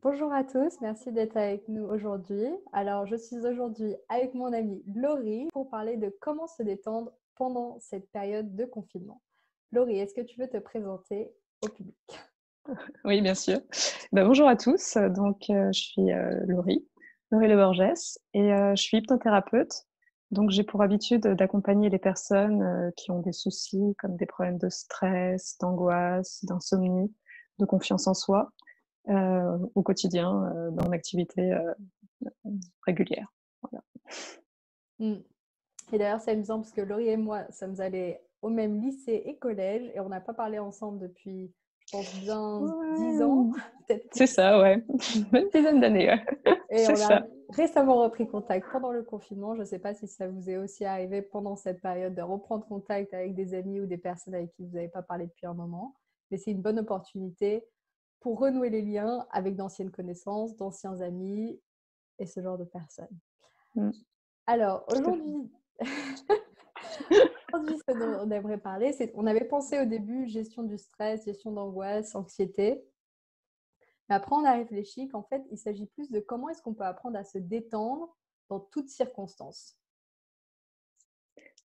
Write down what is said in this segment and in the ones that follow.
Bonjour à tous, merci d'être avec nous aujourd'hui. Alors, je suis aujourd'hui avec mon amie Laurie pour parler de comment se détendre pendant cette période de confinement. Laurie, est-ce que tu veux te présenter au public? Oui, bien sûr. Bah, bonjour à tous, je suis, Laurie Le Borges et je suis hypnothérapeute. Donc j'ai pour habitude d'accompagner les personnes, qui ont des soucis comme des problèmes de stress, d'angoisse, d'insomnie, de confiance en soi, au quotidien, dans mon activité, régulière. Voilà. Hmm. Et d'ailleurs, c'est amusant parce que Laurie et moi sommes allés au même lycée et collège et on n'a pas parlé ensemble depuis, je pense, bien 10 ans, Ouais, peut-être c'est plus. ça, ouais. Une dizaine d'années, ouais. Et C'est on a ça. récemment repris contact pendant le confinement. Je ne sais pas si ça vous est aussi arrivé pendant cette période de reprendre contact avec des amis ou des personnes avec qui vous n'avez pas parlé depuis un moment. Mais c'est une bonne opportunité pour renouer les liens avec d'anciennes connaissances, d'anciens amis et ce genre de personnes. Mmh, Alors, tout à fait. aujourd'hui, ce dont on aimerait parler, c'est on avait pensé au début gestion du stress, gestion d'angoisse, anxiété. Mais après, on a réfléchi qu'en fait, il s'agit plus de comment est-ce qu'on peut apprendre à se détendre dans toutes circonstances.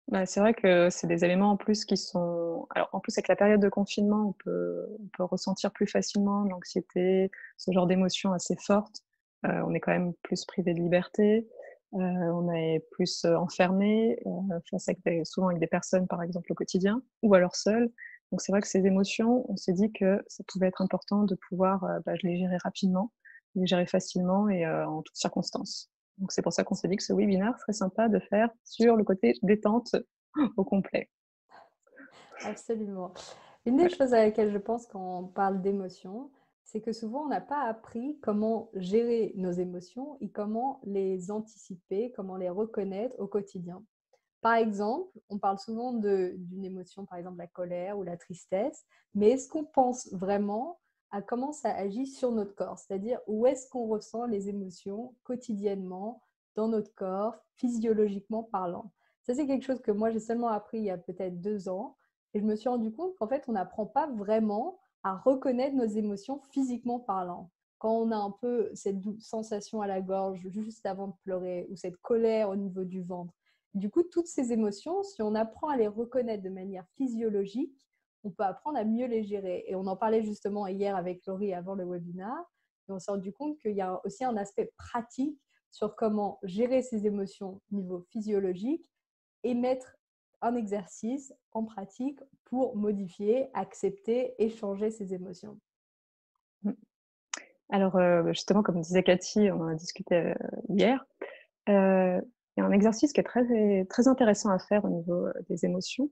Bah, c'est vrai que c'est des éléments en plus qui sont alors en plus avec la période de confinement, on peut ressentir plus facilement l'anxiété, ce genre d'émotions assez fortes. On est quand même plus privé de liberté, on est plus, enfermé, face avec des souvent avec des personnes, par exemple, au quotidien ou alors seul. Donc c'est vrai que ces émotions, on s'est dit que ça pouvait être important de pouvoir, les gérer rapidement, les gérer facilement et en toutes circonstances. Donc c'est pour ça qu'on s'est dit que ce webinaire serait sympa de faire sur le côté détente au complet. Absolument. Une des Ouais. choses à laquelle je pense quand on parle d'émotions, c'est que souvent on n'a pas appris comment gérer nos émotions et comment les anticiper, comment les reconnaître au quotidien. Par exemple, on parle souvent d'une émotion, par exemple la colère ou la tristesse, mais est-ce qu'on pense vraiment à comment ça agit sur notre corps? C'est-à-dire où est-ce qu'on ressent les émotions quotidiennement dans notre corps, physiologiquement parlant? Ça, c'est quelque chose que moi, j'ai seulement appris il y a peut-être 2 ans et je me suis rendu compte qu'en fait, on n'apprend pas vraiment à reconnaître nos émotions physiquement parlant. Quand on a un peu cette sensation à la gorge juste avant de pleurer ou cette colère au niveau du ventre, du coup, toutes ces émotions, si on apprend à les reconnaître de manière physiologique, on peut apprendre à mieux les gérer. Et on en parlait justement hier avec Laurie avant le webinaire. Et on s'est rendu compte qu'il y a aussi un aspect pratique sur comment gérer ces émotions au niveau physiologique et mettre un exercice en pratique pour modifier, accepter et changer ces émotions. Mmh. Alors, justement, comme disait Cathy, on en a discuté, hier, il y a un exercice qui est très très intéressant à faire au niveau, des émotions.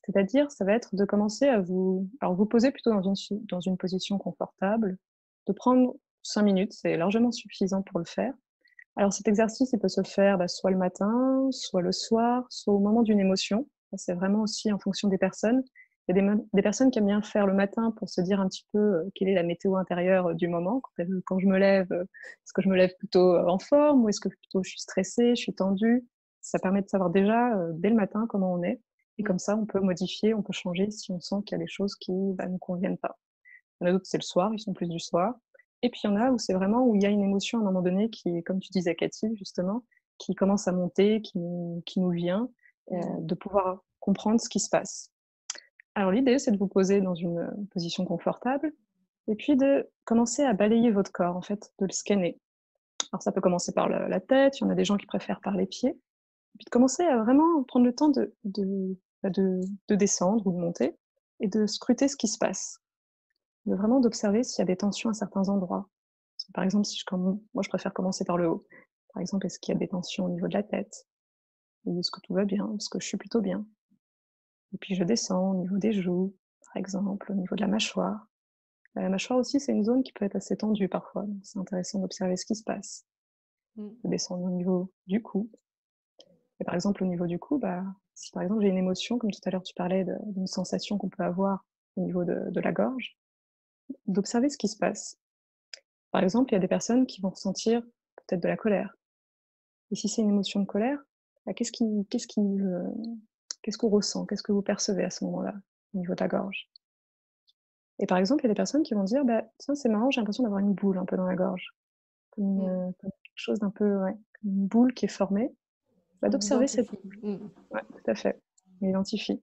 C'est-à-dire, ça va être de commencer à vous poser plutôt dans une position confortable, de prendre 5 minutes, c'est largement suffisant pour le faire. Alors cet exercice, il peut se faire, soit le matin, soit le soir, soit au moment d'une émotion. Ça, c'est vraiment aussi en fonction des personnes. Il y a des personnes qui aiment bien le faire le matin pour se dire un petit peu, quelle est la météo intérieure, du moment. Quand je me lève, est-ce que je me lève plutôt, en forme ou est-ce que plutôt je suis stressée, je suis tendue? Ça permet de savoir déjà, dès le matin comment on est et Mm. comme ça on peut modifier, on peut changer si on sent qu'il y a des choses qui, nous conviennent pas. Il y en a d'autres, c'est le soir, ils sont plus du soir. Et puis il y en a où c'est vraiment où il y a une émotion à un moment donné qui, comme tu disais Cathy, justement, qui commence à monter, qui nous vient, Mhm. de pouvoir comprendre ce qui se passe. Alors l'idée, c'est de vous poser dans une, position confortable et puis de commencer à balayer votre corps, en fait, de le scanner. Alors ça peut commencer par la tête, il y en a des gens qui préfèrent par les pieds, et puis de commencer à vraiment prendre le temps de descendre ou de monter et de scruter ce qui se passe. D'observer s'il y a des tensions à certains endroits. Parce que, par exemple, si je comm moi, je préfère commencer par le haut. Par exemple, est-ce qu'il y a des tensions au niveau de la tête? Ou est-ce que tout va bien? Est-ce que je suis plutôt bien? Et puis je descends au niveau des joues, par exemple, au niveau de la mâchoire. La mâchoire aussi, c'est une zone qui peut être assez tendue parfois, donc c'est intéressant d'observer ce qui se passe. Mm. De descendre au niveau du cou et par exemple, au niveau du cou, si par exemple j'ai une émotion, comme tout à l'heure tu parlais d'une sensation qu'on peut avoir au niveau de la gorge, d'observer ce qui se passe. Par exemple, il y a des personnes qui vont ressentir peut-être de la colère. Et si c'est une émotion de colère, qu'est-ce qu'on ressent? Qu'est-ce que vous percevez à ce moment-là, au niveau de la gorge? Et par exemple, il y a des personnes qui vont dire: «Bah, tiens, c'est marrant, j'ai l'impression d'avoir une boule un peu dans la gorge». Mm. Comme quelque chose d'un peu, ouais, comme une boule qui est formée. Bah, On d'observer cette identifie. boule. Mm. Ouais, tout à fait. On identifie.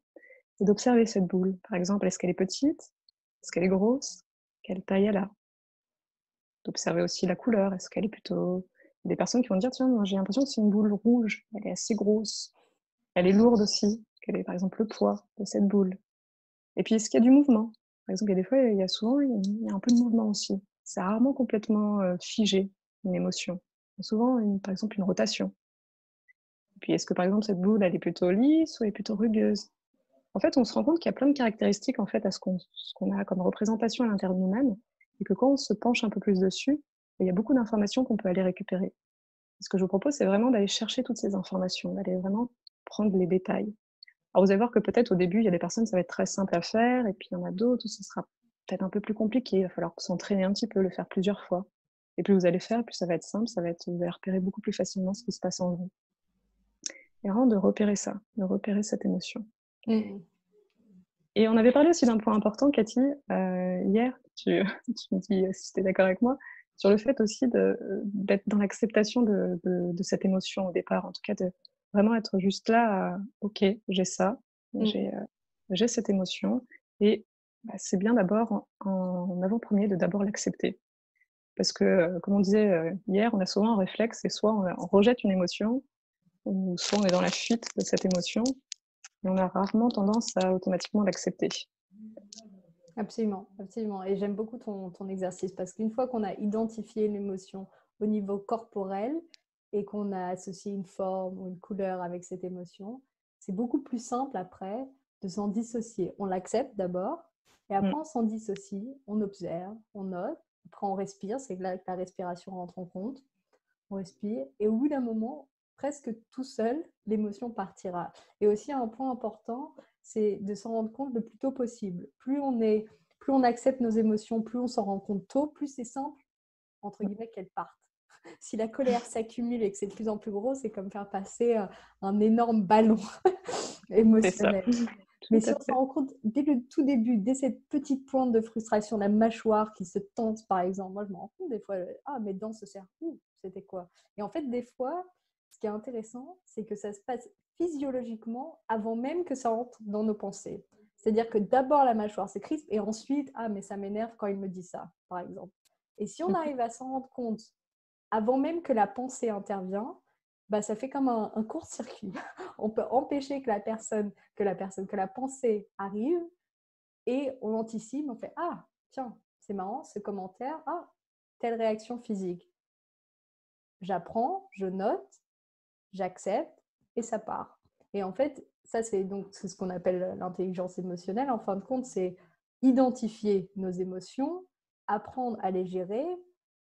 Et d'observer cette boule. Par exemple, est-ce qu'elle est petite? Est-ce qu'elle est grosse? Quelle taille elle a? D'observer aussi la couleur. Est-ce qu'elle est plutôt des personnes qui vont dire: «Tiens, moi, j'ai l'impression que c'est une boule rouge, elle est assez grosse. Elle est lourde aussi». Quel est, par exemple, le poids de cette boule? Et puis, est-ce qu'il y a du mouvement? Par exemple, il y a des fois, il y a souvent, il y a un peu de mouvement aussi. C'est rarement complètement, figé, une émotion. Il y a souvent par exemple, une rotation. Puis est-ce que, par exemple, cette boule, elle est plutôt lisse ou elle est plutôt rugueuse? En fait, on se rend compte qu'il y a plein de caractéristiques, en fait, à ce qu'on a comme représentation à l'intérieur de nous-mêmes et que quand on se penche un peu plus dessus, il y a beaucoup d'informations qu'on peut aller récupérer. Ce que je vous propose, c'est vraiment d'aller chercher toutes ces informations, d'aller vraiment prendre les détails. Alors vous allez voir que peut-être au début, il y a des personnes, ça va être très simple à faire et puis il y en a d'autres où ce sera peut-être un peu plus compliqué. Il va falloir s'entraîner un petit peu, le faire plusieurs fois et plus vous allez faire, plus ça va être simple, vous allez repérer beaucoup plus facilement ce qui se passe en vous et vraiment de repérer ça, de repérer cette émotion. Mm. Et on avait parlé aussi d'un point important, Cathy, hier, tu tu me dis, si tu es d'accord avec moi, sur le fait aussi d'être dans l'acceptation de cette émotion au départ. En tout cas, de vraiment être juste là, «OK, j'ai ça, Mm. j'ai cette émotion» et bah, c'est bien d'abord en avant-premier de d'abord l'accepter. Parce que, comme on disait, hier, on a souvent un réflexe, c'est soit on rejette une émotion ou soit on est dans la fuite de cette émotion et on a rarement tendance à automatiquement l'accepter. Absolument, absolument. Et j'aime beaucoup ton exercice parce qu'une fois qu'on a identifié l'émotion au niveau corporel et qu'on a associé une forme ou une couleur avec cette émotion, c'est beaucoup plus simple après de s'en dissocier. On l'accepte d'abord et Mmh. après on s'en dissocie, on observe, on note, après on respire, c'est là que la respiration rentre en compte, on respire et au bout d'un moment, presque tout seul, l'émotion partira. Et aussi un point important, c'est de s'en rendre compte le plus tôt possible. Plus on accepte nos émotions, plus on s'en rend compte tôt, plus c'est simple, entre guillemets, qu'elles partent. Si la colère s'accumule et que c'est de plus en plus gros, c'est comme faire passer un énorme ballon C'est ça. émotionnel. Tout Mais à si on s'en fait. rend compte dès le tout début, dès cette petite pointe de frustration, la mâchoire qui se tente par exemple, moi je me rends compte des fois, ah mes dents se serrent, ouh, c'était quoi? Et en fait des fois, ce qui est intéressant, c'est que ça se passe physiologiquement avant même que ça entre dans nos pensées. C'est-à-dire que d'abord la mâchoire se crispe et ensuite, ah mais ça m'énerve quand il me dit ça, par exemple. Et si on Mmh. arrive à s'en rendre compte avant même que la pensée intervient, bah, ça fait comme un court-circuit. On peut empêcher que la pensée arrive et on anticipe, on fait ah tiens c'est marrant ce commentaire, ah telle réaction physique. J'apprends, je note, j'accepte et ça part. Et en fait ça c'est ce qu'on appelle l'intelligence émotionnelle. En fin de compte c'est identifier nos émotions, apprendre à les gérer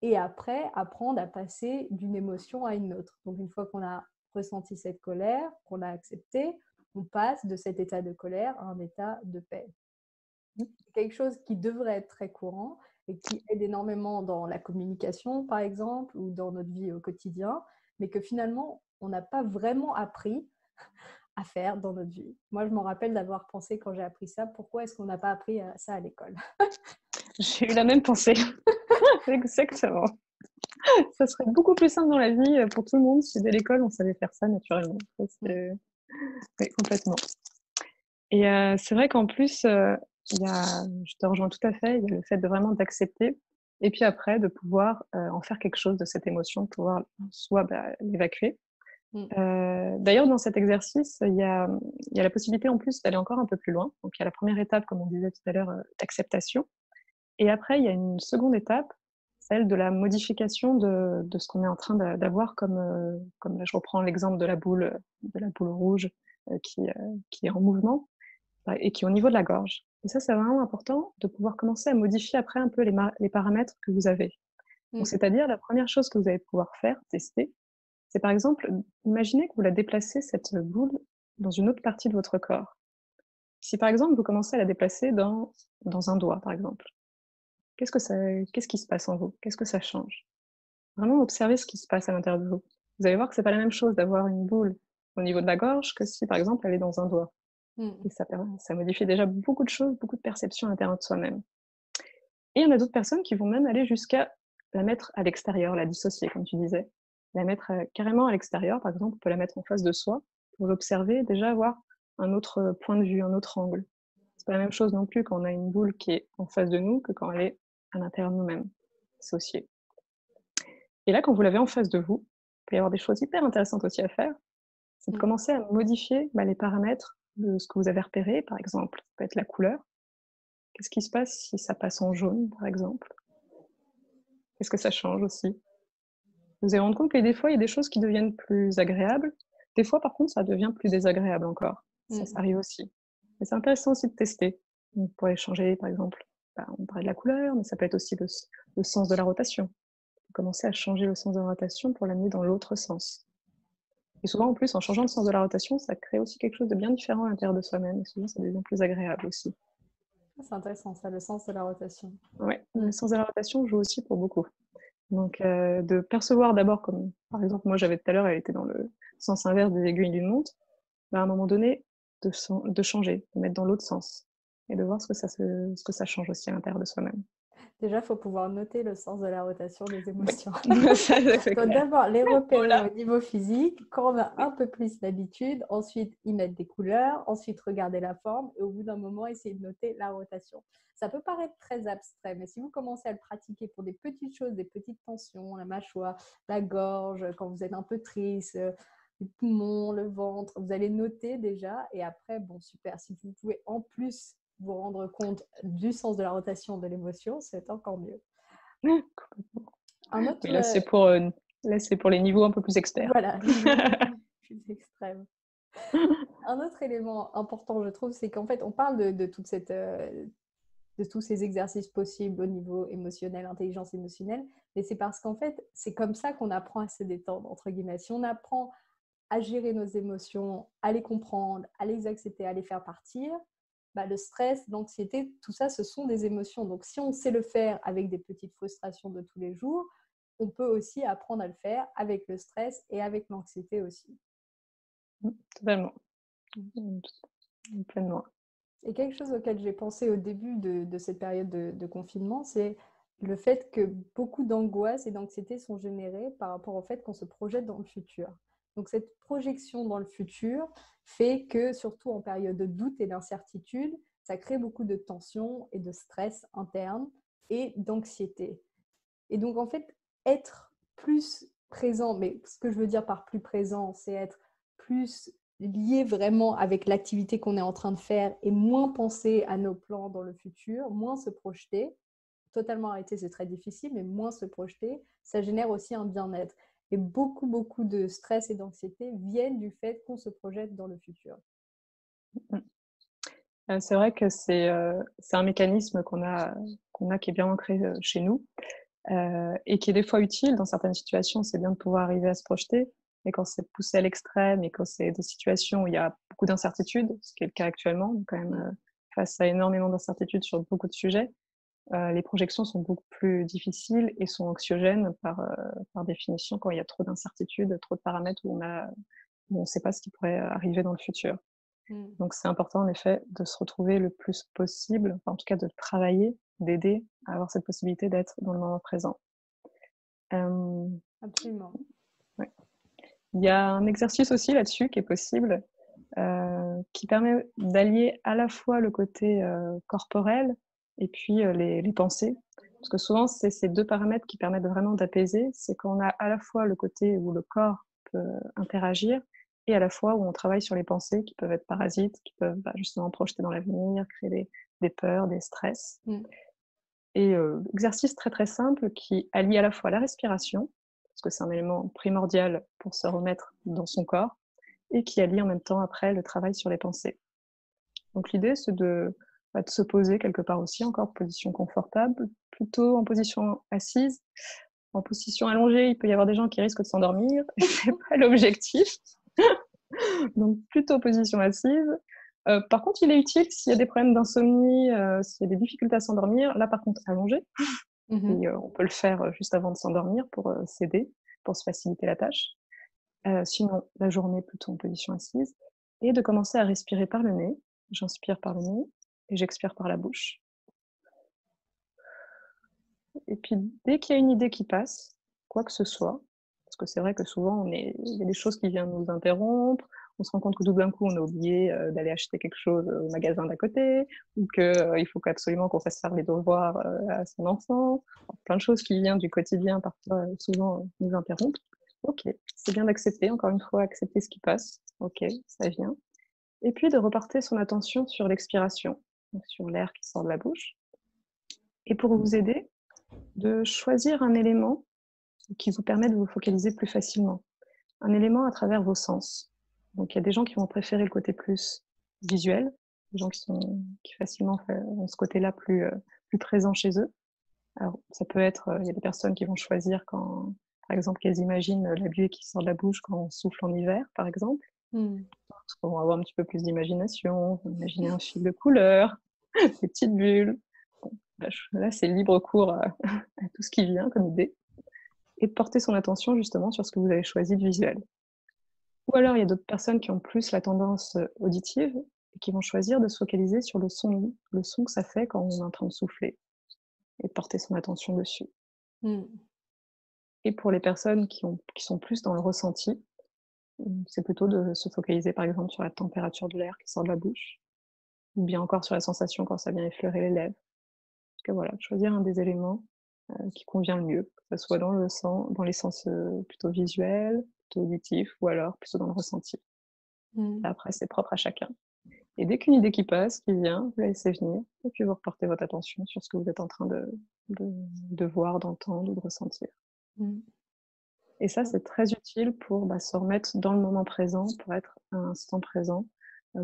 et après apprendre à passer d'une émotion à une autre. Donc une fois qu'on a ressenti cette colère, qu'on l'a acceptée, on passe de cet état de colère à un état de paix. C'est quelque chose qui devrait être très courant et qui aide énormément dans la communication, par exemple, ou dans notre vie au quotidien, mais que finalement, on n'a pas vraiment appris à faire dans notre vie. Moi, je m'en rappelle d'avoir pensé quand j'ai appris ça, pourquoi est-ce qu'on n'a pas appris ça à l'école? J'ai eu la même pensée. Exactement. Ça serait beaucoup plus simple dans la vie, pour tout le monde si dès l'école on savait faire ça naturellement. Ça c'est oui, complètement et c'est vrai qu'en plus, il y a je te rejoins tout à fait, il y a le fait de vraiment d'accepter et puis après de pouvoir, en faire quelque chose de cette émotion, de pouvoir soit, bah, l'évacuer. Mm. D'ailleurs dans cet exercice, il y a la possibilité en plus d'aller encore un peu plus loin. Donc il y a la première étape comme on disait tout à l'heure, d'acceptation. Et après, il y a une seconde étape, celle de la modification de ce qu'on est en train d'avoir comme là, je reprends l'exemple de la boule rouge, qui est en mouvement, et qui est au niveau de la gorge. Et ça, c'est vraiment important de pouvoir commencer à modifier après un peu les paramètres que vous avez. Donc Mm. c'est-à-dire la première chose que vous allez pouvoir faire, tester, c'est par exemple, imaginez que vous la déplacez cette boule dans une autre partie de votre corps. Si par exemple, vous commencez à la déplacer dans un doigt, par exemple. Qu'est-ce que ça qu'est-ce qui se passe en vous? Qu'est-ce que ça change? Vraiment observer ce qui se passe à l'intérieur de vous. Vous allez voir que c'est pas la même chose d'avoir une boule au niveau de la gorge que si, par exemple, elle est dans un doigt Mm. et ça modifie déjà beaucoup de choses, beaucoup de perceptions à l'intérieur de soi-même. Et il y en a d'autres personnes qui vont même aller jusqu'à la mettre à l'extérieur, la dissocier, comme tu disais. La mettre carrément à l'extérieur, par exemple, on peut la mettre en face de soi pour l'observer, déjà avoir un autre point de vue, un autre angle. C'est pas la même chose non plus quand on a une boule qui est en face de nous que quand elle est à l'intérieur de nous-mêmes, dissociée. Et là, quand vous l'avez en face de vous, il peut y avoir des choses hyper intéressantes aussi à faire. C'est de commencer à modifier les paramètres de ce que vous avez repéré, par exemple. Ça peut être la couleur. Qu'est-ce qui se passe si ça passe en jaune, par exemple? Qu'est-ce que ça change aussi? Vous allez rendre compte que des fois, il y a des choses qui deviennent plus agréables. Des fois, par contre, ça devient plus désagréable encore. Ça arrive aussi. Mais c'est intéressant aussi de tester. Vous pourrez changer, par exemple, on parlait de la couleur, mais ça peut être aussi le sens de la rotation. Vous commencez à changer le sens de la rotation pour l'amener dans l'autre sens. Et souvent, en plus, en changeant le sens de la rotation, ça crée aussi quelque chose de bien différent à l'intérieur de soi-même. Et souvent, ça devient plus agréable aussi. C'est intéressant, ça, le sens de la rotation. Oui, le sens de la rotation joue aussi pour beaucoup. Donc, de percevoir d'abord, comme par exemple, moi j'avais tout à l'heure, elle était dans le sens inverse des aiguilles d'une montre, à un moment donné, de changer, de mettre dans l'autre sens et de voir ce que ça change aussi à l'intérieur de soi-même. Déjà, il faut pouvoir noter le sens de la rotation des émotions. Oui. Ça, c'est Donc clair. d'abord, les repérer Voilà. au niveau physique, quand on a un peu plus d'habitude, ensuite y mettre des couleurs, ensuite regarder la forme et au bout d'un moment, essayer de noter la rotation. Ça peut paraître très abstrait, mais si vous commencez à le pratiquer pour des petites choses, des petites tensions, la mâchoire, la gorge, quand vous êtes un peu triste, les poumons, le ventre, vous allez noter déjà et après, bon, super, si vous pouvez en plus vous rendre compte du sens de la rotation de l'émotion, c'est encore mieux. Un autre, Mais là, c'est pour les niveaux un peu plus experts. voilà, les niveaux plus extrêmes. Un autre élément important, je trouve, c'est qu'en fait, on parle de toute cette, de tous ces exercices possibles au niveau émotionnel, intelligence émotionnelle, mais c'est parce qu'en fait, c'est comme ça qu'on apprend à se détendre, entre guillemets. Si on apprend à gérer nos émotions, à les comprendre, à les accepter, à les faire partir, le stress, l'anxiété, tout ça, ce sont des émotions. Donc, si on sait le faire avec des petites frustrations de tous les jours, on peut aussi apprendre à le faire avec le stress et avec l'anxiété aussi. Totalement. Pleinement. Et quelque chose auquel j'ai pensé au début de cette période de confinement, c'est le fait que beaucoup d'angoisse et d'anxiété sont générées par rapport au fait qu'on se projette dans le futur. Donc cette projection dans le futur fait que, surtout en période de doute et d'incertitude, ça crée beaucoup de tension et de stress interne et d'anxiété. Et donc en fait, être plus présent, mais ce que je veux dire par plus présent, c'est être plus lié vraiment avec l'activité qu'on est en train de faire et moins penser à nos plans dans le futur, moins se projeter. Totalement arrêter, c'est très difficile, mais moins se projeter, ça génère aussi un bien-être. Et beaucoup de stress et d'anxiété viennent du fait qu'on se projette dans le futur. C'est vrai que c'est un mécanisme qu'on a qui est bien ancré chez nous et qui est des fois utile dans certaines situations. C'est bien de pouvoir arriver à se projeter, mais quand c'est poussé à l'extrême et quand c'est des situations où il y a beaucoup d'incertitudes, ce qui est le cas actuellement, quand même face à énormément d'incertitudes sur beaucoup de sujets, les projections sont beaucoup plus difficiles et sont anxiogènes par définition quand il y a trop d'incertitudes, trop de paramètres où on ne sait pas ce qui pourrait arriver dans le futur. Donc c'est important en effet de se retrouver le plus possible, enfin, en tout cas de travailler, d'aider à avoir cette possibilité d'être dans le moment présent. Absolument. Ouais. Il y a un exercice aussi là-dessus qui est possible, qui permet d'allier à la fois le côté corporel et puis les pensées. Parce que souvent, c'est ces deux paramètres qui permettent vraiment d'apaiser. C'est qu'on a à la fois le côté où le corps peut interagir et à la fois où on travaille sur les pensées qui peuvent être parasites, qui peuvent justement projeter dans l'avenir, créer des peurs, des stress. Et exercice très très simple qui allie à la fois la respiration, parce que c'est un élément primordial pour se remettre dans son corps, et qui allie en même temps après le travail sur les pensées. Donc l'idée, c'est de se poser quelque part aussi, encore en position confortable, plutôt en position assise. En position allongée, il peut y avoir des gens qui risquent de s'endormir, et c'est pas l'objectif. Donc plutôt position assise. Par contre, il est utile s'il y a des problèmes d'insomnie, s'il y a des difficultés à s'endormir. Là, par contre, allongé. Et on peut le faire juste avant de s'endormir pour s'aider, pour se faciliter la tâche. Sinon, la journée plutôt en position assise. Et de commencer à respirer par le nez. J'inspire par le nez et j'expire par la bouche. Et puis, dès qu'il y a une idée qui passe, quoi que ce soit, parce que c'est vrai que souvent, il y a des choses qui viennent nous interrompre, on se rend compte que tout d'un coup, on a oublié d'aller acheter quelque chose au magasin d'à côté, ou qu'il faut absolument qu'on fasse faire les devoirs à son enfant. Enfin, plein de choses qui viennent du quotidien, parfois, souvent, nous interrompent. Ok, c'est bien d'accepter, encore une fois, accepter ce qui passe. Ok, ça vient. Et puis de reporter son attention sur l'expiration, donc sur l'air qui sort de la bouche. Et pour vous aider, de choisir un élément qui vous permet de vous focaliser plus facilement. Un élément à travers vos sens. Donc il y a des gens qui vont préférer le côté plus visuel, des gens qui facilement ont ce côté-là plus présent chez eux. Alors ça peut être, il y a des personnes qui vont choisir quand, par exemple, qu'elles imaginent la buée qui sort de la bouche quand on souffle en hiver, par exemple. Parce qu'on va avoir un petit peu plus d'imagination, on va imaginer un fil de couleur, des petites bulles. Bon, là, c'est libre cours à tout ce qui vient comme idée. Et de porter son attention justement sur ce que vous avez choisi de visuel. Ou alors, il y a d'autres personnes qui ont plus la tendance auditive et qui vont choisir de se focaliser sur le son que ça fait quand on est en train de souffler et de porter son attention dessus. Et pour les personnes qui sont plus dans le ressenti, c'est plutôt de se focaliser par exemple sur la température de l'air qui sort de la bouche, ou bien encore sur la sensation quand ça vient effleurer les lèvres. Parce que voilà, choisir un des éléments qui convient le mieux, que ce soit dans les sens plutôt visuels, plutôt auditifs, ou alors plutôt dans le ressenti. Après, c'est propre à chacun. Et dès qu'une idée qui passe, qui vient, vous la laissez venir, et puis vous reportez votre attention sur ce que vous êtes en train de voir, d'entendre ou de ressentir. Et ça, c'est très utile pour se remettre dans le moment présent, pour être à l'instant présent,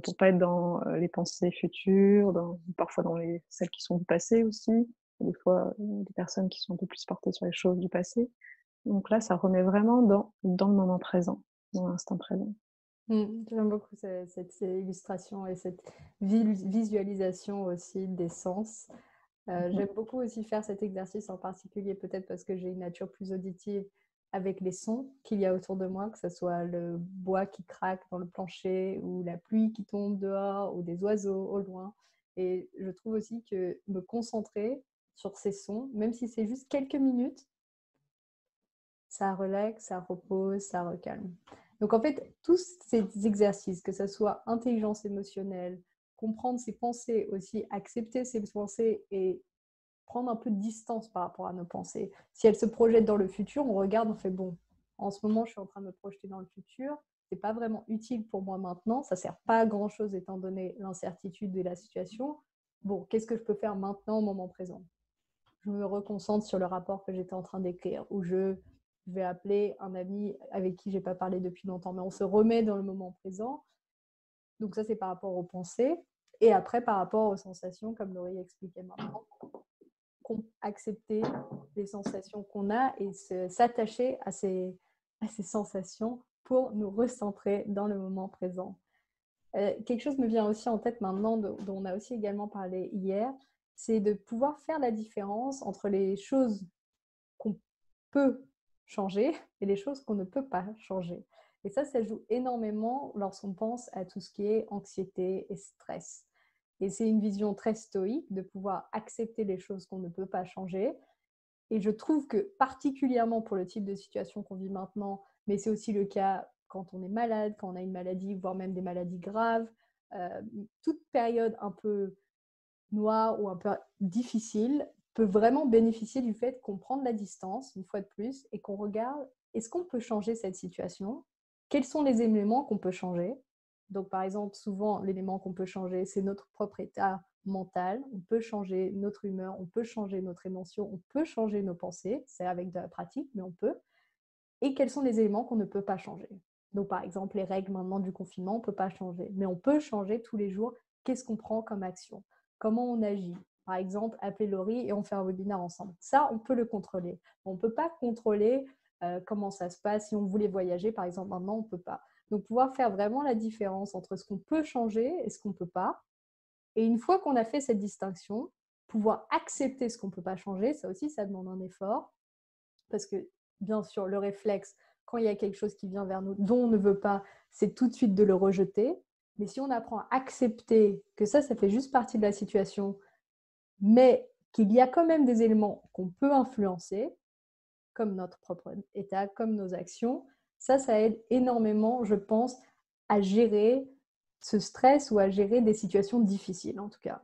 pour pas être dans les pensées futures, parfois dans celles qui sont du passé aussi. Des fois, des personnes qui sont un peu plus portées sur les choses du passé. Donc là, ça remet vraiment dans le moment présent, dans l'instant présent. J'aime beaucoup cette illustration et cette visualisation aussi des sens. J'aime beaucoup aussi faire cet exercice en particulier, peut-être parce que j'ai une nature plus auditive avec les sons qu'il y a autour de moi, que ce soit le bois qui craque dans le plancher ou la pluie qui tombe dehors ou des oiseaux au loin. Et je trouve aussi que me concentrer sur ces sons, même si c'est juste quelques minutes, ça relaxe, ça repose, ça recalme. Donc en fait, tous ces exercices, que ce soit intelligence émotionnelle, comprendre ses pensées aussi, accepter ses pensées et prendre un peu de distance par rapport à nos pensées. Si elles se projettent dans le futur, on regarde, on fait bon, en ce moment, je suis en train de me projeter dans le futur, c'est pas vraiment utile pour moi maintenant, ça sert pas à grand chose étant donné l'incertitude de la situation. Bon, qu'est-ce que je peux faire maintenant au moment présent? Je me reconcentre sur le rapport que j'étais en train d'écrire, ou je vais appeler un ami avec qui j'ai pas parlé depuis longtemps, mais on se remet dans le moment présent. Donc ça, c'est par rapport aux pensées. Et après, par rapport aux sensations, comme Laurie expliquait maintenant, accepter les sensations qu'on a et s'attacher à ces sensations pour nous recentrer dans le moment présent. Quelque chose me vient aussi en tête maintenant, dont on a aussi également parlé hier, c'est de pouvoir faire la différence entre les choses qu'on peut changer et les choses qu'on ne peut pas changer. Et ça joue énormément lorsqu'on pense à tout ce qui est anxiété et stress. Et c'est une vision très stoïque de pouvoir accepter les choses qu'on ne peut pas changer. Et je trouve que particulièrement pour le type de situation qu'on vit maintenant, mais c'est aussi le cas quand on est malade, quand on a une maladie, voire même des maladies graves, toute période un peu noire ou un peu difficile peut vraiment bénéficier du fait qu'on prenne la distance, une fois de plus, et qu'on regarde, est-ce qu'on peut changer cette situation? Quels sont les éléments qu'on peut changer? Donc, par exemple, souvent, l'élément qu'on peut changer, c'est notre propre état mental. On peut changer notre humeur, on peut changer notre émotion, on peut changer nos pensées. C'est avec de la pratique, mais on peut. Et quels sont les éléments qu'on ne peut pas changer? Donc, par exemple, les règles maintenant du confinement, on ne peut pas changer. Mais on peut changer tous les jours qu'est-ce qu'on prend comme action, comment on agit. Par exemple, appeler Laurie et on fait un webinaire ensemble. Ça, on peut le contrôler. On ne peut pas contrôler comment ça se passe. Si on voulait voyager, par exemple, maintenant, on ne peut pas. Donc, pouvoir faire vraiment la différence entre ce qu'on peut changer et ce qu'on ne peut pas. Et une fois qu'on a fait cette distinction, pouvoir accepter ce qu'on ne peut pas changer, ça aussi, ça demande un effort. Parce que, bien sûr, le réflexe, quand il y a quelque chose qui vient vers nous, dont on ne veut pas, c'est tout de suite de le rejeter. Mais si on apprend à accepter que ça fait juste partie de la situation, mais qu'il y a quand même des éléments qu'on peut influencer, comme notre propre état, comme nos actions. Ça aide énormément, je pense, à gérer ce stress ou à gérer des situations difficiles, en tout cas.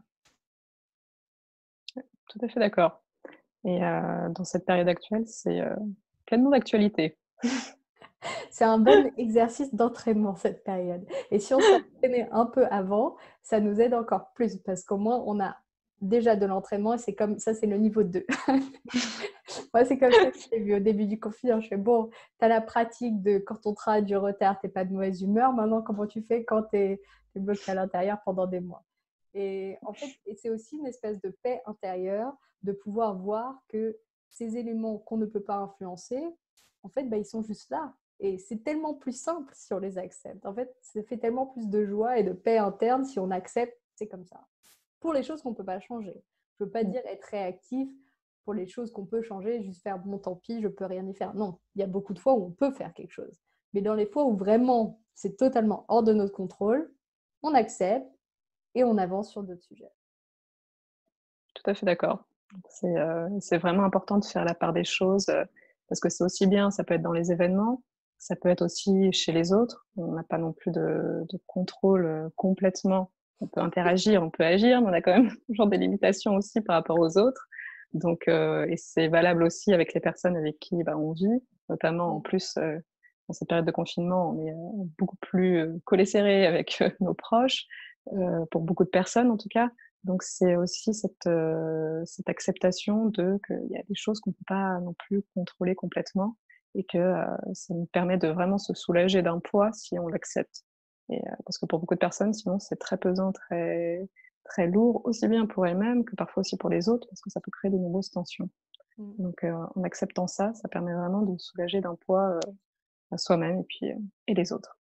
Tout à fait d'accord. Et dans cette période actuelle, c'est pleinement d'actualité. C'est un bon exercice d'entraînement, cette période. Et si on s'entraînait un peu avant, ça nous aide encore plus parce qu'au moins, on a déjà de l'entraînement et c'est comme ça, c'est le niveau 2. Moi, c'est comme ça que je l'ai vu au début du confinement. Je fais bon, tu as la pratique de quand ton train a du retard, tu n'es pas de mauvaise humeur. Maintenant, comment tu fais quand tu es bloqué à l'intérieur pendant des mois? Et en fait, c'est aussi une espèce de paix intérieure de pouvoir voir que ces éléments qu'on ne peut pas influencer, en fait, bah, ils sont juste là. Et c'est tellement plus simple si on les accepte. En fait, ça fait tellement plus de joie et de paix interne si on accepte, c'est comme ça. Pour les choses qu'on ne peut pas changer. Je ne veux pas dire être réactif pour les choses qu'on peut changer, juste faire bon, tant pis, je ne peux rien y faire. Non, il y a beaucoup de fois où on peut faire quelque chose. Mais dans les fois où vraiment c'est totalement hors de notre contrôle, on accepte et on avance sur d'autres sujets. Tout à fait d'accord. C'est vraiment important de faire la part des choses, parce que c'est aussi bien, ça peut être dans les événements, ça peut être aussi chez les autres. On n'a pas non plus de contrôle, complètement. On peut interagir, on peut agir, mais on a quand même toujours des limitations aussi par rapport aux autres. Donc et c'est valable aussi avec les personnes avec qui, bah, on vit, notamment en plus, dans cette période de confinement, on est, beaucoup plus, collés serrés avec, nos proches, pour beaucoup de personnes en tout cas. Donc c'est aussi cette acceptation de qu'il y a des choses qu'on ne peut pas non plus contrôler complètement et que, ça nous permet de vraiment se soulager d'un poids si on l'accepte. Et parce que pour beaucoup de personnes, sinon c'est très pesant, très très lourd, aussi bien pour elles-mêmes que parfois aussi pour les autres, parce que ça peut créer de nombreuses tensions. Mm. Donc en acceptant ça, ça permet vraiment de soulager d'un poids, à soi-même et puis, et les autres.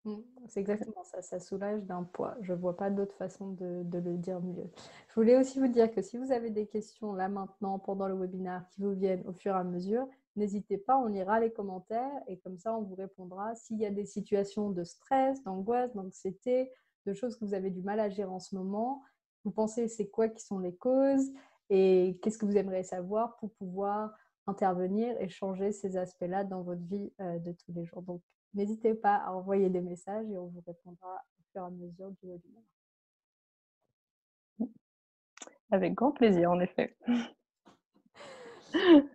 Mm. C'est exactement ça, ça soulage d'un poids. Je ne vois pas d'autre façon de le dire mieux. Je voulais aussi vous dire que si vous avez des questions là maintenant, pendant le webinaire, qui vous viennent au fur et à mesure, n'hésitez pas, on lira les commentaires et comme ça on vous répondra. S'il y a des situations de stress, d'angoisse, d'anxiété, de choses que vous avez du mal à gérer en ce moment, vous pensez c'est quoi qui sont les causes et qu'est-ce que vous aimeriez savoir pour pouvoir intervenir et changer ces aspects-là dans votre vie de tous les jours. Donc, n'hésitez pas à envoyer des messages et on vous répondra au fur et à mesure du webinaire. Avec grand plaisir, en effet.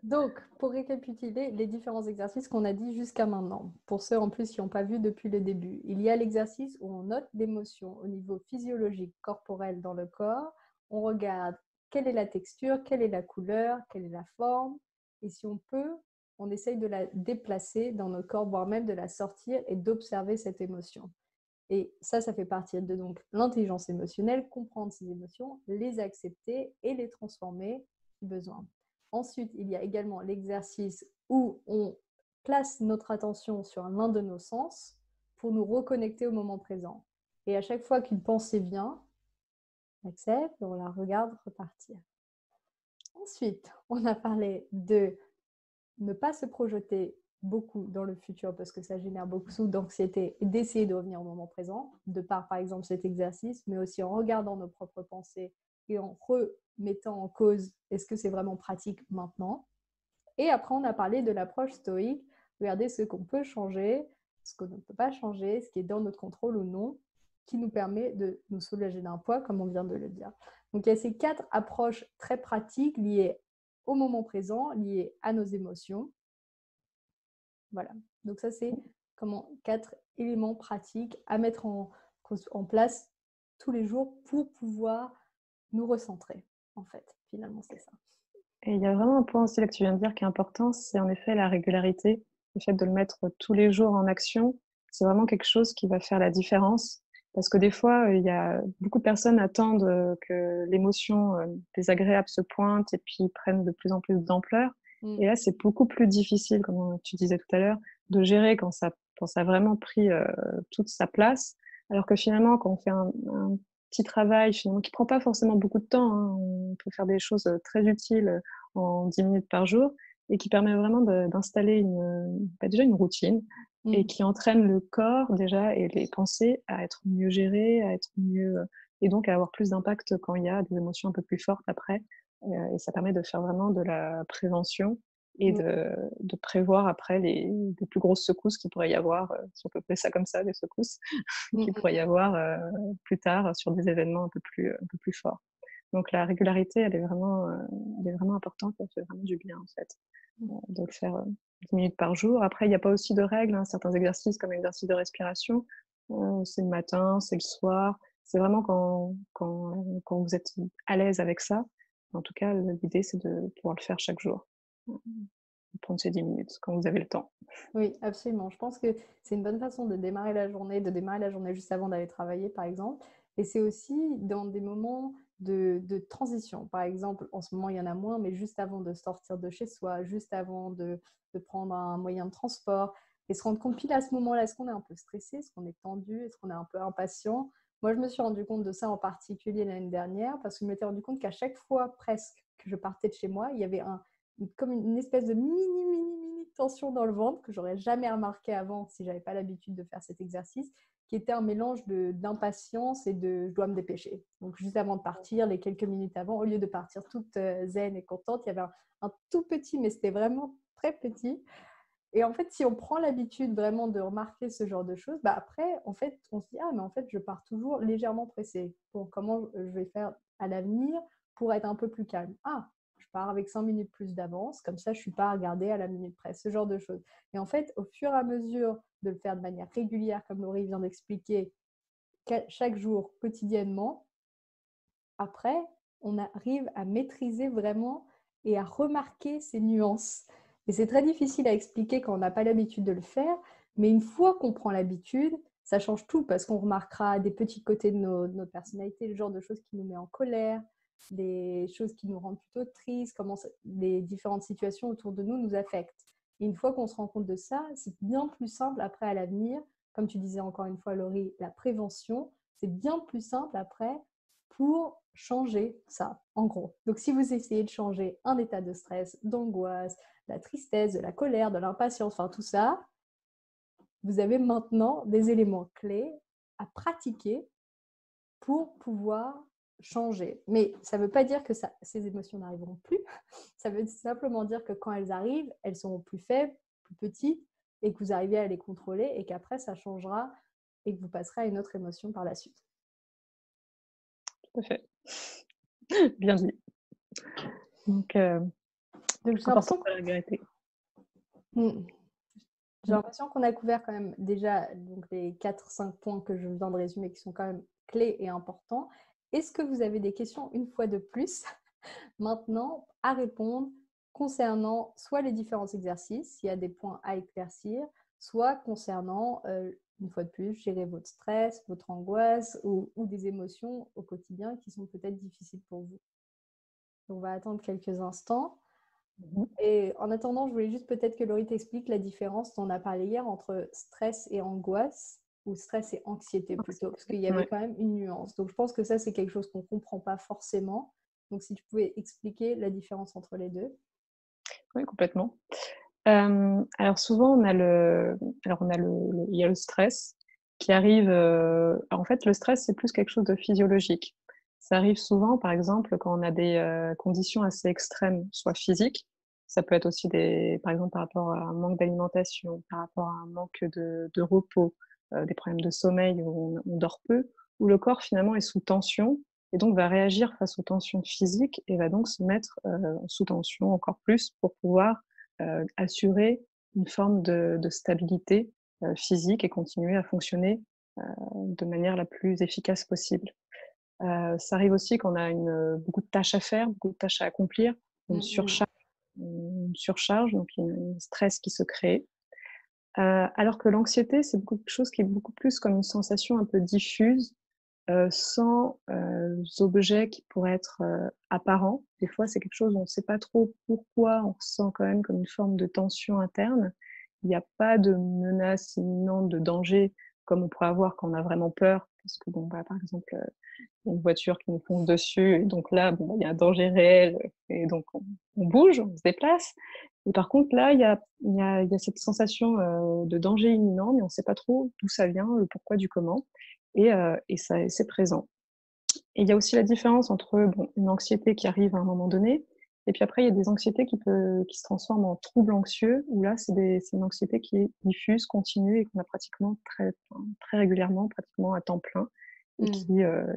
Donc, pour récapituler les différents exercices qu'on a dit jusqu'à maintenant, pour ceux en plus qui n'ont pas vu depuis le début, il y a l'exercice où on note l'émotion au niveau physiologique, corporel dans le corps. On regarde quelle est la texture, quelle est la couleur, quelle est la forme. Et si on peut, on essaye de la déplacer dans notre corps, voire même de la sortir et d'observer cette émotion. Et ça fait partie de donc l'intelligence émotionnelle, comprendre ses émotions, les accepter et les transformer si besoin. Ensuite, il y a également l'exercice où on place notre attention sur l'un de nos sens pour nous reconnecter au moment présent. Et à chaque fois qu'une pensée vient, on accepte, on la regarde repartir. Ensuite, on a parlé de ne pas se projeter beaucoup dans le futur parce que ça génère beaucoup d'anxiété et d'essayer de revenir au moment présent, de par exemple cet exercice, mais aussi en regardant nos propres pensées et en remettant en cause est-ce que c'est vraiment pratique maintenant. Et après, on a parlé de l'approche stoïque, regarder ce qu'on peut changer, ce qu'on ne peut pas changer, ce qui est dans notre contrôle ou non, qui nous permet de nous soulager d'un poids, comme on vient de le dire. Donc, il y a ces 4 approches très pratiques liées au moment présent, liées à nos émotions. Voilà. Donc, ça, c'est comment 4 éléments pratiques à mettre en place tous les jours pour pouvoir nous recentrer, en fait. Finalement, c'est ça. Et il y a vraiment un point aussi là que tu viens de dire qui est important, c'est en effet la régularité. Le fait de le mettre tous les jours en action, c'est vraiment quelque chose qui va faire la différence. Parce que des fois, il y a beaucoup de personnes attendent que l'émotion désagréable se pointe et puis prenne de plus en plus d'ampleur. Et là, c'est beaucoup plus difficile, comme tu disais tout à l'heure, de gérer quand ça a vraiment pris toute sa place. Alors que finalement, quand on fait un petit travail finalement qui prend pas forcément beaucoup de temps, hein, on peut faire des choses très utiles en 10 minutes par jour et qui permet vraiment d'installer déjà une routine et qui entraîne le corps déjà et les pensées à être mieux gérées, à être mieux et donc à avoir plus d'impact quand il y a des émotions un peu plus fortes après. Et ça permet de faire vraiment de la prévention et Mmh. de prévoir après les plus grosses secousses qu'il pourrait y avoir, si on peut appeler ça comme ça, des secousses, Mmh qu'il pourrait mh. y avoir, plus tard sur des événements un peu plus forts. Donc la régularité, elle est vraiment importante, elle fait vraiment du bien, en fait, Mmh. de le faire, 10 minutes par jour. Après, il y a pas aussi de règles, hein. Certains exercices comme l'exercice de respiration, c'est le matin, c'est le soir. C'est vraiment quand vous êtes à l'aise avec ça. En tout cas, l'idée, c'est de pouvoir le faire chaque jour. Prendre ces 10 minutes quand vous avez le temps. Oui, absolument. Je pense que c'est une bonne façon de démarrer la journée juste avant d'aller travailler, par exemple. Et c'est aussi dans des moments de transition. Par exemple, en ce moment, il y en a moins, mais juste avant de sortir de chez soi, juste avant de prendre un moyen de transport, et se rendre compte pile à ce moment-là, est-ce qu'on est un peu stressé, est-ce qu'on est tendu, est-ce qu'on est un peu impatient. Moi, je me suis rendu compte de ça en particulier l'année dernière, parce que je m'étais rendu compte qu'à chaque fois presque que je partais de chez moi, il y avait comme une espèce de mini tension dans le ventre que j'aurais jamais remarqué avant si j'avais pas l'habitude de faire cet exercice, qui était un mélange d'impatience et de je dois me dépêcher. Donc juste avant de partir, les quelques minutes avant, au lieu de partir toute zen et contente, il y avait un tout petit, mais c'était vraiment très petit. Et en fait, si on prend l'habitude vraiment de remarquer ce genre de choses, bah après, en fait, on se dit, ah, mais en fait, je pars toujours légèrement pressée. Pour comment je vais faire à l'avenir pour être un peu plus calme. Ah, je pars avec 5 minutes plus d'avance, comme ça, je ne suis pas à regarder à la minute près, ce genre de choses. Et en fait, au fur et à mesure de le faire de manière régulière, comme Laurie vient d'expliquer, chaque jour, quotidiennement, après, on arrive à maîtriser vraiment et à remarquer ces nuances. Et c'est très difficile à expliquer quand on n'a pas l'habitude de le faire, mais une fois qu'on prend l'habitude, ça change tout parce qu'on remarquera des petits côtés de notre personnalité, le genre de choses qui nous met en colère, des choses qui nous rendent plutôt tristes, comment les différentes situations autour de nous nous affectent. Et une fois qu'on se rend compte de ça, c'est bien plus simple après à l'avenir. Comme tu disais encore une fois, Laurie, la prévention, c'est bien plus simple après pour changer ça, en gros. Donc, si vous essayez de changer un état de stress, d'angoisse, de la tristesse, de la colère, de l'impatience, enfin tout ça, vous avez maintenant des éléments clés à pratiquer pour pouvoir changer. Mais ça ne veut pas dire que ces émotions n'arriveront plus. Ça veut simplement dire que quand elles arrivent, elles seront plus faibles, plus petites, et que vous arrivez à les contrôler et qu'après, ça changera et que vous passerez à une autre émotion par la suite. Tout à fait. Bien dit. Donc Donc, j'ai important l'impression de la régularité. J'ai l'impression qu'on a couvert quand même déjà donc, les 4-5 points que je viens de résumer qui sont quand même clés et importants. Est-ce que vous avez des questions une fois de plus maintenant à répondre concernant soit les différents exercices, s'il y a des points à éclaircir, soit concernant, une fois de plus, gérer votre stress, votre angoisse ou des émotions au quotidien qui sont peut-être difficiles pour vous. On va attendre quelques instants. Mmh. Et en attendant, je voulais juste peut-être que Laurie t'explique la différence dont on a parlé hier entre stress et angoisse, ou stress et anxiété plutôt, parce Anxiété. qu'il y avait Ouais. quand même une nuance. Donc je pense que ça, c'est quelque chose qu'on ne comprend pas forcément. Donc si tu pouvais expliquer la différence entre les deux. Oui, complètement. Alors souvent on a il y a le stress qui arrive, en fait le stress c'est plus quelque chose de physiologique. Ça arrive souvent par exemple quand on a des, conditions assez extrêmes, soit physiques, ça peut être aussi par exemple par rapport à un manque d'alimentation, par rapport à un manque de repos, des problèmes de sommeil où on dort peu, où le corps finalement est sous tension et donc va réagir face aux tensions physiques et va donc se mettre, sous tension encore plus pour pouvoir assurer une forme de stabilité, physique et continuer à fonctionner, de manière la plus efficace possible. Ça arrive aussi quand on a beaucoup de tâches à faire, beaucoup de tâches à accomplir, une Mm, surcharge donc un stress qui se crée. Alors que l'anxiété, c'est beaucoup quelque chose qui est beaucoup plus comme une sensation un peu diffuse, sans, objets qui pourraient être, apparents. Des fois, c'est quelque chose où on ne sait pas trop pourquoi on ressent quand même comme une forme de tension interne. Il n'y a pas de menace imminente, de danger comme on pourrait avoir quand on a vraiment peur. Parce que bon, bah, par exemple, il y a une voiture qui nous fonce dessus et donc là, bon, bah, il y a un danger réel, et donc on bouge, on se déplace. Et par contre là, il y a cette sensation, de danger imminent, mais on ne sait pas trop d'où ça vient, le pourquoi du comment et c'est présent. Et il y a aussi la différence entre, bon, une anxiété qui arrive à un moment donné et puis après il y a des anxiétés qui se transforment en troubles anxieux où là c'est une anxiété qui est diffuse, continue et qu'on a pratiquement très régulièrement, pratiquement à temps plein Mmh.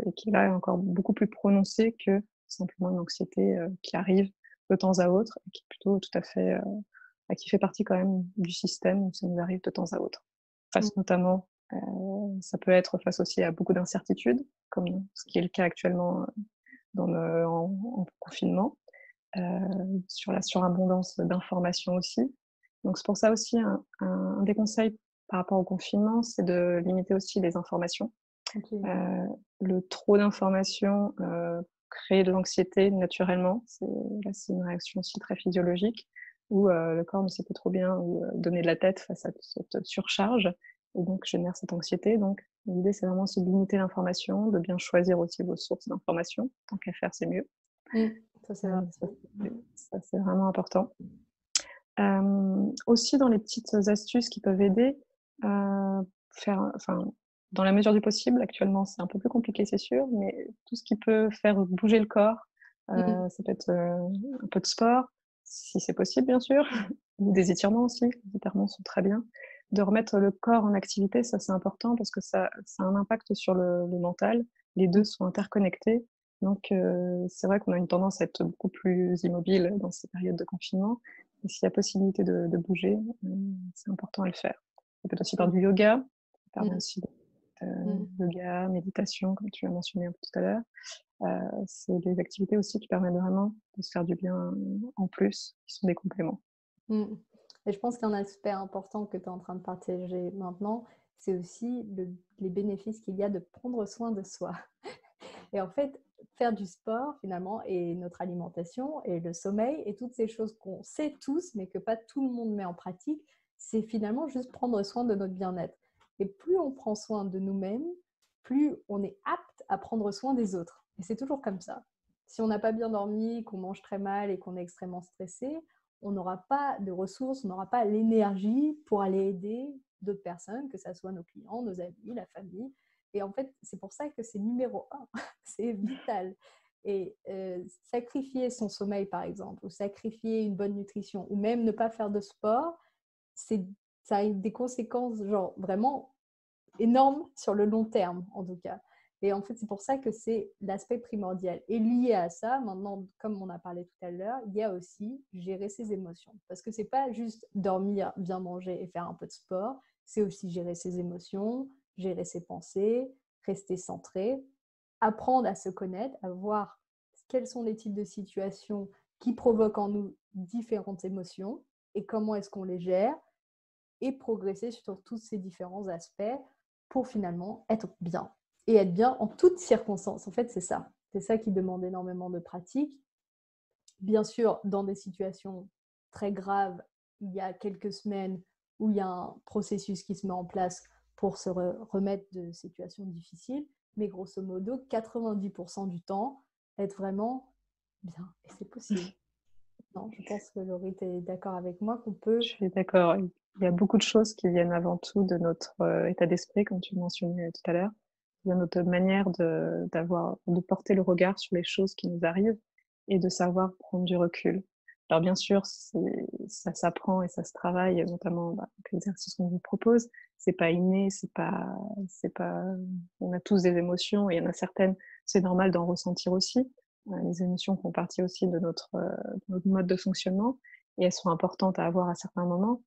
et qui là est encore beaucoup plus prononcée que simplement une anxiété, qui arrive de temps à autre et qui est plutôt tout à fait, qui fait partie quand même du système où ça nous arrive de temps à autre. Mmh. Face notamment, ça peut être face aussi à beaucoup d'incertitudes, comme ce qui est le cas actuellement, en confinement, sur la surabondance d'informations aussi. Donc c'est pour ça aussi un des conseils par rapport au confinement, c'est de limiter aussi les informations. OK. Le trop d'informations, crée de l'anxiété naturellement. C'est une réaction aussi très physiologique où, le corps ne sait pas trop bien où, donner de la tête face à cette surcharge et donc génère cette anxiété. Donc l'idée, c'est vraiment aussi de limiter l'information, de bien choisir aussi vos sources d'information. Tant qu'à faire, c'est mieux. Mmh. Ça, c'est vrai Ça, aussi. c'est vraiment important. Aussi dans les petites astuces qui peuvent aider, faire enfin, dans la mesure du possible, actuellement c'est un peu plus compliqué c'est sûr, mais tout ce qui peut faire bouger le corps, Mmh. ça peut être, un peu de sport, si c'est possible bien sûr, ou des étirements aussi, les étirements sont très bien. De remettre le corps en activité, ça c'est important parce que ça a un impact sur le mental. Les 2 sont interconnectés, donc c'est vrai qu'on a une tendance à être beaucoup plus immobile dans ces périodes de confinement et s'il y a possibilité de bouger, c'est important à le faire. Ça peut être aussi par du Absolument. yoga, ça permet Mmh. aussi de Mmh. yoga, méditation, comme tu l'as mentionné un peu tout à l'heure. C'est des activités aussi qui permettent vraiment de se faire du bien en plus, qui sont des compléments. Mmh. Et je pense qu'un aspect important que tu es en train de partager maintenant, c'est aussi les bénéfices qu'il y a de prendre soin de soi. Et en fait, faire du sport finalement et notre alimentation et le sommeil et toutes ces choses qu'on sait tous mais que pas tout le monde met en pratique, c'est finalement juste prendre soin de notre bien-être. Et plus on prend soin de nous-mêmes, plus on est apte à prendre soin des autres. Et c'est toujours comme ça. Si on n'a pas bien dormi, qu'on mange très mal et qu'on est extrêmement stressé, on n'aura pas de ressources, on n'aura pas l'énergie pour aller aider d'autres personnes, que ce soit nos clients, nos amis, la famille. Et en fait, c'est pour ça que c'est numéro un, c'est vital. Et sacrifier son sommeil, par exemple, ou sacrifier une bonne nutrition, ou même ne pas faire de sport, c'est, ça a des conséquences genre vraiment énormes sur le long terme, en tout cas. Et en fait, c'est pour ça que c'est l'aspect primordial. Et lié à ça, maintenant, comme on a parlé tout à l'heure, il y a aussi gérer ses émotions. Parce que c'est pas juste dormir, bien manger et faire un peu de sport, c'est aussi gérer ses émotions, gérer ses pensées, rester centré, apprendre à se connaître, à voir quels sont les types de situations qui provoquent en nous différentes émotions et comment est-ce qu'on les gère et progresser sur tous ces différents aspects pour finalement être bien et être bien en toutes circonstances. En fait, c'est ça. C'est ça qui demande énormément de pratique. Bien sûr, dans des situations très graves, il y a quelques semaines où il y a un processus qui se met en place pour se remettre de situations difficiles, mais grosso modo, 90% du temps, être vraiment bien. Et c'est possible. Non, je pense que Laurie, tu es d'accord avec moi qu'on Je peut. suis d'accord, il y a beaucoup de choses qui viennent avant tout de notre, état d'esprit, comme tu mentionnais, tout à l'heure. De notre manière de porter le regard sur les choses qui nous arrivent et de savoir prendre du recul. Alors bien sûr, ça s'apprend et ça se travaille, notamment, bah, avec l'exercice qu'on vous propose. C'est pas inné, c'est pas on a tous des émotions et il y en a certaines, c'est normal d'en ressentir aussi. Les émotions font partie aussi de notre mode de fonctionnement et elles sont importantes à avoir à certains moments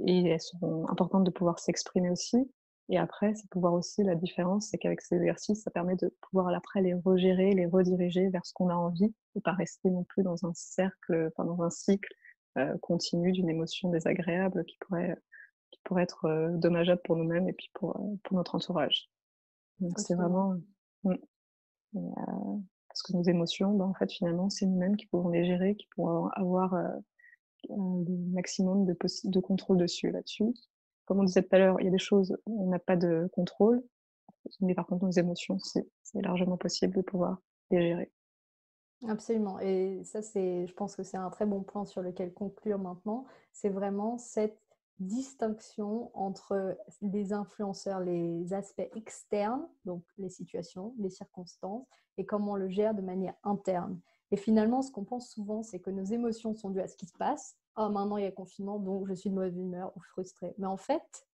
et elles sont importantes de pouvoir s'exprimer aussi et après, c'est pouvoir aussi la différence, c'est qu'avec ces exercices, ça permet de pouvoir après les regérer, les rediriger vers ce qu'on a envie et pas rester non plus dans un cercle, enfin dans un cycle, continu d'une émotion désagréable qui pourrait être, dommageable pour nous-mêmes et puis pour notre entourage. Donc c'est Absolument. vraiment mmh, et parce que nos émotions, bah, en fait, finalement, c'est nous-mêmes qui pouvons les gérer, qui pouvons avoir, le maximum de contrôle dessus, là-dessus. Comme on disait tout à l'heure, il y a des choses où on n'a pas de contrôle, mais par contre nos émotions, c'est largement possible de pouvoir les gérer. Absolument. Et ça, je pense que c'est un très bon point sur lequel conclure maintenant. C'est vraiment cette distinction entre les influenceurs, les aspects externes, donc les situations, les circonstances, et comment on le gère de manière interne. Et finalement, ce qu'on pense souvent, c'est que nos émotions sont dues à ce qui se passe. Ah, maintenant, il y a confinement, donc je suis de mauvaise humeur ou frustrée. Mais en fait,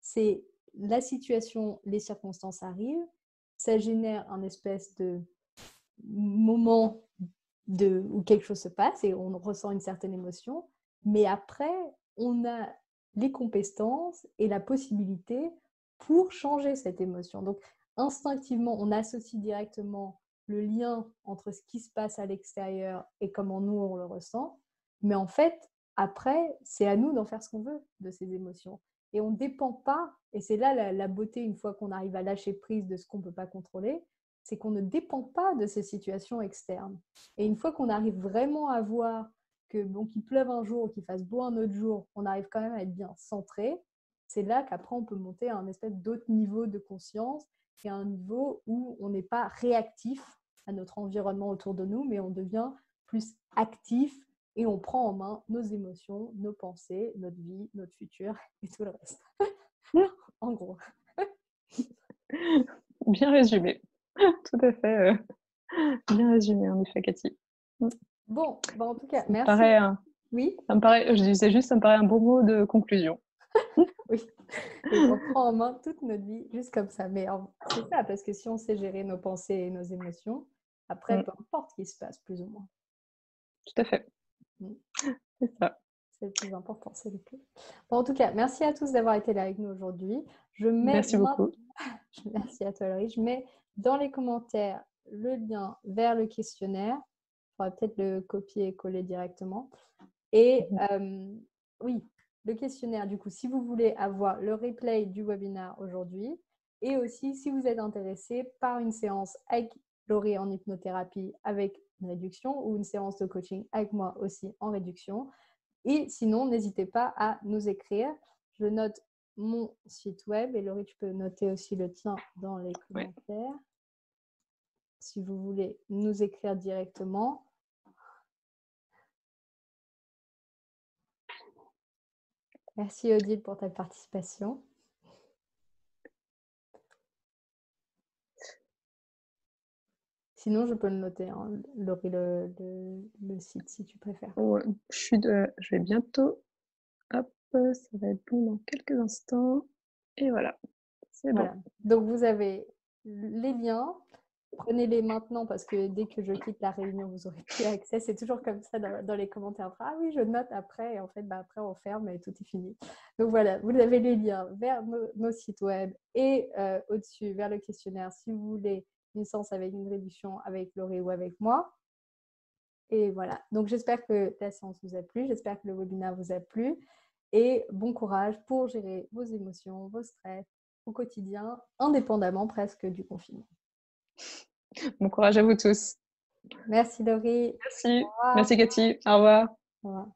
c'est la situation, les circonstances arrivent, ça génère un espèce de moment où quelque chose se passe et on ressent une certaine émotion. Mais après, on a les compétences et la possibilité pour changer cette émotion. Donc, instinctivement, on associe directement le lien entre ce qui se passe à l'extérieur et comment nous, on le ressent. Mais en fait, après, c'est à nous d'en faire ce qu'on veut de ces émotions. Et on ne dépend pas, et c'est là la beauté, une fois qu'on arrive à lâcher prise de ce qu'on ne peut pas contrôler, c'est qu'on ne dépend pas de ces situations externes. Et une fois qu'on arrive vraiment à voir que bon, qu'il pleuve un jour ou qu'il fasse beau un autre jour, on arrive quand même à être bien centré, c'est là qu'après on peut monter à un espèce d'autre niveau de conscience et à un niveau où on n'est pas réactif à notre environnement autour de nous, mais on devient plus actif et on prend en main nos émotions, nos pensées, notre vie, notre futur et tout le reste. En gros. Bien résumé. Tout à fait, bien résumé en effet, Cathy. Bon, en tout cas, Ça me merci. paraît, Oui. je disais juste, ça me paraît un bon mot de conclusion. Oui, et on prend en main toute notre vie juste comme ça. Mais c'est ça, parce que si on sait gérer nos pensées et nos émotions, après, peu importe ce qui se passe, plus ou moins. Tout à fait. C'est ça. C'est le plus important, c'est le plus. Bon, en tout cas, merci à tous d'avoir été là avec nous aujourd'hui. Je mets Merci beaucoup. Merci à toi, Laurie. Je mets dans les commentaires le lien vers le questionnaire. On va peut-être le copier et coller directement. Et oui, le questionnaire, du coup, si vous voulez avoir le replay du webinaire aujourd'hui, et aussi si vous êtes intéressé par une séance avec Laurie en hypnothérapie avec une réduction ou une séance de coaching avec moi aussi en réduction. Et sinon, n'hésitez pas à nous écrire. Je note mon site web et Laurie, tu peux noter aussi le tien dans les commentaires. Ouais. Si vous voulez nous écrire directement. Merci Odile pour ta participation. Sinon, je peux le noter, hein, Laurie, le site, si tu préfères. Ouais, je vais bientôt... Hop, ça va être bon dans quelques instants. Et voilà, c'est bon. Donc, vous avez les liens. Prenez-les maintenant parce que dès que je quitte la réunion, vous n'aurez plus accès. C'est toujours comme ça dans les commentaires. Ah oui, je note après. Et en fait, après, on ferme et tout est fini. Donc voilà, vous avez les liens vers nos sites web et au-dessus, vers le questionnaire si vous voulez une séance avec une réduction avec Laurie ou avec moi. Et voilà. Donc, j'espère que la séance vous a plu. J'espère que le webinaire vous a plu. Et bon courage pour gérer vos émotions, vos stress au quotidien, indépendamment presque du confinement. Bon courage à vous tous. Merci Laurie. Merci. Merci Cathy. Au revoir. Au revoir.